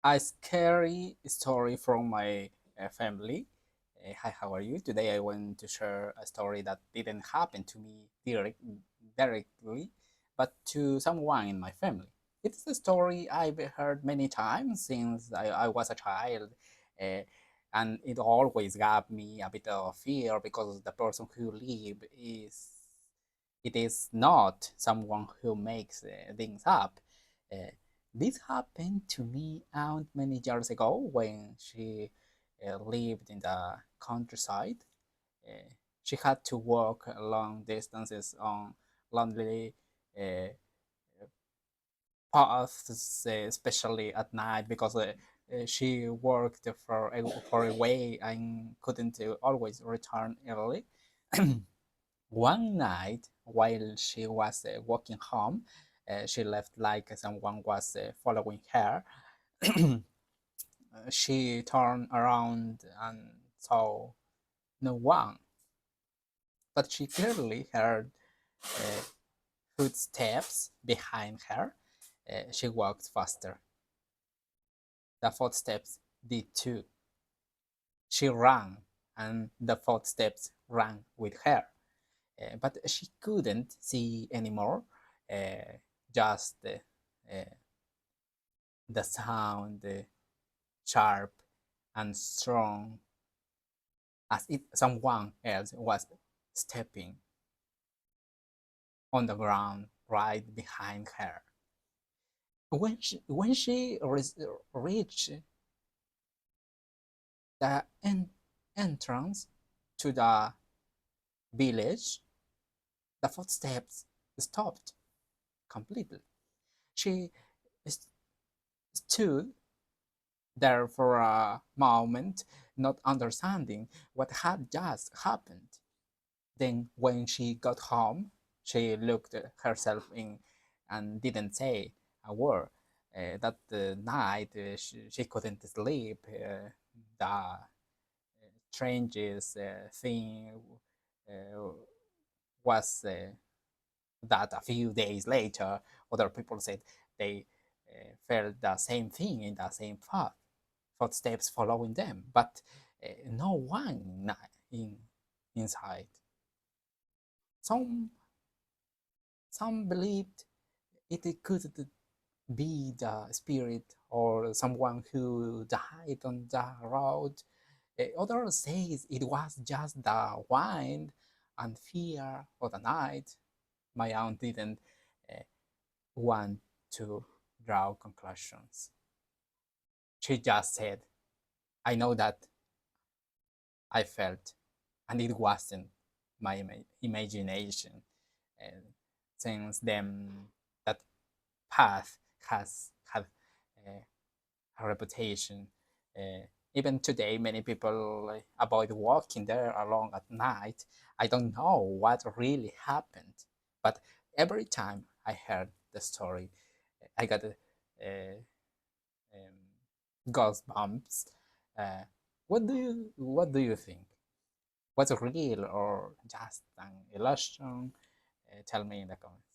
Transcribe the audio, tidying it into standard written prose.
A scary story from my family. Hi, how are you? Today I want to share a story that didn't happen to me directly, but to someone in my family. It's a story I've heard many times since I was a child, uh, and it always gave me a bit of fear because the person who live it is not someone who makes things up. Uh, this happened to me aunt many years ago when she lived in the countryside. Uh, she had to walk long distances on lonely uh, paths, especially at night, because she worked for a way and couldn't always return early. One night, while she was walking home, she left like someone was following her. She turned around and saw no one, but she clearly heard uh, footsteps behind her. She walked faster. The footsteps did too. She ran, and the footsteps ran with her. But she couldn't see anymore, uh, just the sound, sharp and strong, as if someone else was stepping on the ground right behind her. When she reached the entrance to the village, the footsteps stopped completely. She st- stood there for a moment, not understanding what had just happened. Then, when she got home, she looked herself in and didn't say a word. That night, she couldn't sleep. The strangest thing uh, was that a few days later, other people said they felt the same thing in the same path, footsteps following them, but no one in inside. Some some believed it could be the spirit or someone who died on the road. Others says it was just the wind and fear of the night. My aunt didn't uh, want to draw conclusions. She just said, I know that I felt, and it wasn't my imagination. And since then, that path has had uh, a reputation. Uh, Even today, many people avoid walking there alone at night. I don't know what really happened, but every time I heard the story, I got goosebumps. Uh, what do you think? What's real or just an illusion? Tell me in the comments.